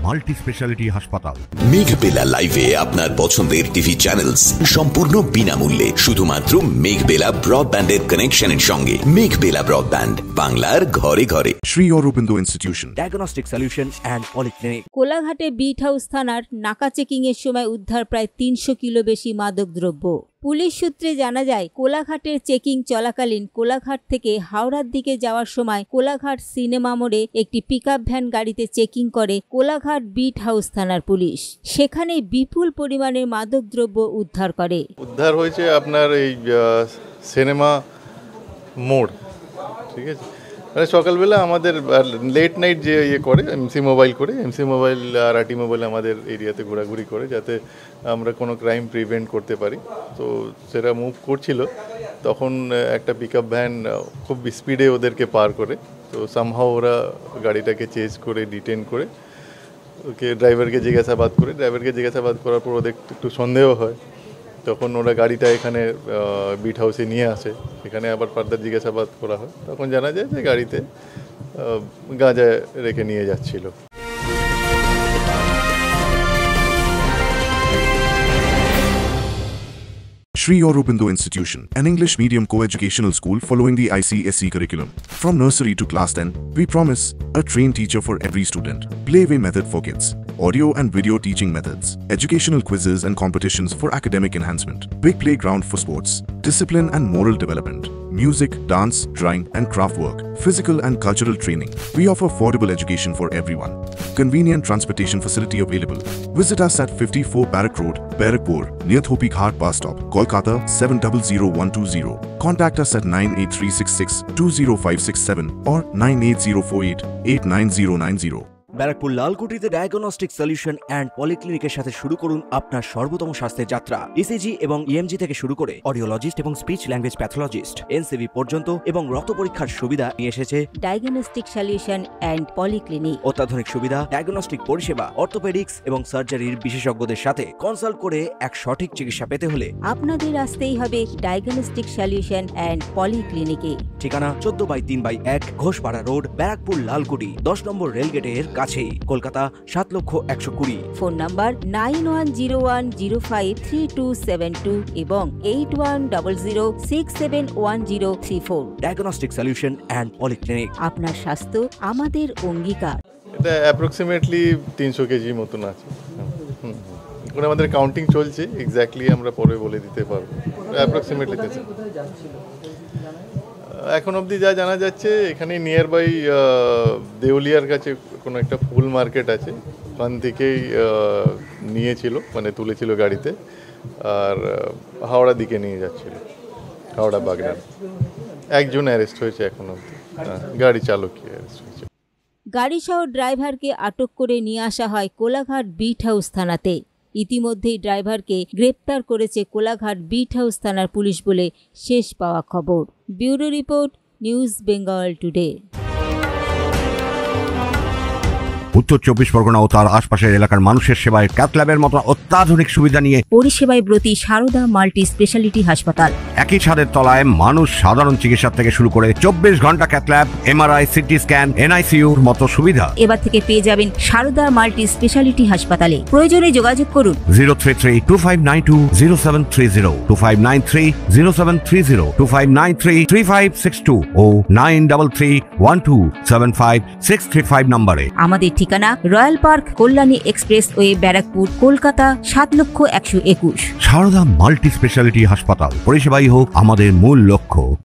Multi speciality হাসপাতাল। মেঘবেলা লাইভে আপনার পছন্দের টিভি চ্যানেলস সম্পূর্ণ বিনামূল্যে শুধুমাত্র মেঘবেলা ব্রডব্যান্ডের কানেকশনের সঙ্গে। মেঘবেলা ব্রডব্যান্ড, বাংলার ঘরে ঘরে। Sri Aurobindo Institution, diagnostic solution and polyclinic. কোলাঘাটে বিট হাউস থানার নাকা চেকিং এর সময় উদ্ধার প্রায় 300 কিলো বেশি মাদক দ্রব্য। পুলিশ সূত্রে জানা যায়, কোলাঘাটের চেকিং চলাকালীন কোলাঘাট থেকে হাওড়ার দিকে যাওয়ার সময় কোলাঘাট সিনেমা মোড়ে একটি পিকআপ ভ্যান গাড়িতে চেকিং করে কোলাঘাট বিট হাউস থানার পুলিশ। সেখানে বিপুল পরিমাণের মাদক দ্রব্য উদ্ধার করে। উদ্ধার হয়েছে আপনার এই সিনেমা মোড়, ঠিক আছে। মানে সকালবেলা আমাদের লেট নাইট যে করে এমসি মোবাইল আর আরটি মোবাইল আমাদের এরিয়াতে ঘোরাঘুরি করে, যাতে আমরা কোনো ক্রাইম প্রিভেন্ট করতে পারি। তো সেটা মুভ করছিল, তখন একটা পিকআপ ভ্যান খুব স্পিডে ওদেরকে পার করে। তো সামহাও ওরা গাড়িটাকে চেজ করে ডিটেন করে ওকে ড্রাইভারকে জিজ্ঞাসাবাদ করার পর ওদের একটু সন্দেহ হয়। তখন ওরা গাড়িটা এখানে বিট হাউসে নিয়ে আসে, এখানে আবার ফার্দার জিজ্ঞাসাবাদ করা হয়। তখন জানা যায় যে গাড়িতে গাঁজা রেখে নিয়ে যাচ্ছিল। Sri Aurobindo Institution, an English medium co-educational school following the ICSE curriculum. From nursery to class 10, we promise a trained teacher for every student. Playway method for kids, audio and video teaching methods, educational quizzes and competitions for academic enhancement, big playground for sports, discipline and moral development, music, dance, drawing and craft work, physical and cultural training. We offer affordable education for everyone. Convenient transportation facility available. Visit us at 54 Barrack Road, Barrackpur, near Thopi Ghat bus stop, Kolkata 700120. Contact us at 98366 or 98048 Barrackpore লালকুটিতে diagnostic solution and পলিক্লিনিকের সাথে শুরু করুন আপনার সর্বোত্তম স্বাস্থ্যের যাত্রা। ECG এবং ইএমজি থেকে শুরু করে অডিওলজিস্ট এবং স্পিচ ল্যাঙ্গুয়েজ প্যাথোলজিস্ট, এনসিভি পর্যন্ত এবং রক্ত পরীক্ষার সুবিধা নিয়ে এসেছে ডায়াগনস্টিক সলিউশন অ্যান্ড পলিক্লিনিক। অত্যাধুনিক সুবিধা, ডায়াগনস্টিক পরিষেবা, অর্থোপেডিক্স এবং সার্জারির বিশেষজ্ঞদের সাথে কনসাল্ট করে এক সঠিক চিকিৎসা পেতে হলে আপনাদের আসতেই হবে ডায়াগনস্টিক সলিউশন অ্যান্ড পলিক্লিনিকে। ঠিকানা 14/3/1 ঘোষপাড়া রোড, ব্যারাকপুর লালকুটি, 10 নম্বর রেলগেটের কাছেই, কলকাতা 7,120,000। ফোন নাম্বার 9101053272 এবং 8100671034। Diagnostic solution and polyclinic. আপনার স্বাস্থ্য আমাদের অঙ্গীকার। এটা অ্যাপ্রক্সিমেটলি 300 কেজি মতন আছে। ওখানে আমাদের কাউন্টিং চলছে, এক্স্যাক্টলি আমরা পরে বলে দিতে পারবো। অ্যাপ্রক্সিমেটলি এখন অবধি যা জানা যাচ্ছে, এখানে নিয়ার বাই দেউলিয়ার কাছে কোনো একটা ফুল মার্কেট আছে, ওখান থেকেই নিয়েছিল, মানে তুলেছিল গাড়িতে, আর হাওড়া দিকে নিয়ে যাচ্ছিল, হাওড়া বাগনান। একজন অ্যারেস্ট হয়েছে এখন অবধি, গাড়ি চালকই অ্যারেস্ট হয়েছে। গাড়িসহ ড্রাইভারকে আটক করে নিয়ে আসা হয় কোলাঘাট বিট হাউস থানাতে। ইতিমধ্যেই ড্রাইভারকে গ্রেপ্তার করেছে কোলাঘাট বিট হাউস থানার পুলিশ বলে শেষ পাওয়া খবর। Bureau report, news Bengal today. উত্তর 24 পরগনা ও তার আশপাশের এলাকার মানুষের সেবায় ক্যাথ ল্যাবের মতো অত্যাধুনিক সুবিধা নিয়ে পরিষেবায় ব্রতী সারদা মাল্টি স্পেশালিটি হাসপাতাল। একই ছাদের তলায় মানুষ সাধারণ চিকিৎসা থেকে শুরু করে 24 ঘন্টা cath lab, MRI, CT scan, এনআইসিইউর মতো সুবিধা এবার থেকে পেয়ে যাবেন সারদা মাল্টি স্পেশালিটি হাসপাতালে। প্রয়োজনে যোগাযোগ করুন 033-2592-0730, 2593-0730, 2593-3562 ও 9331275635 নম্বরে। আমাদের ঠিকানা Royal Park, Kalyani Expressway, Barrackpore, Kolkata 7,121,000। Sarada multi speciality হাসপাতাল, পরিষেবাই হোক আমাদের মূল লক্ষ্য।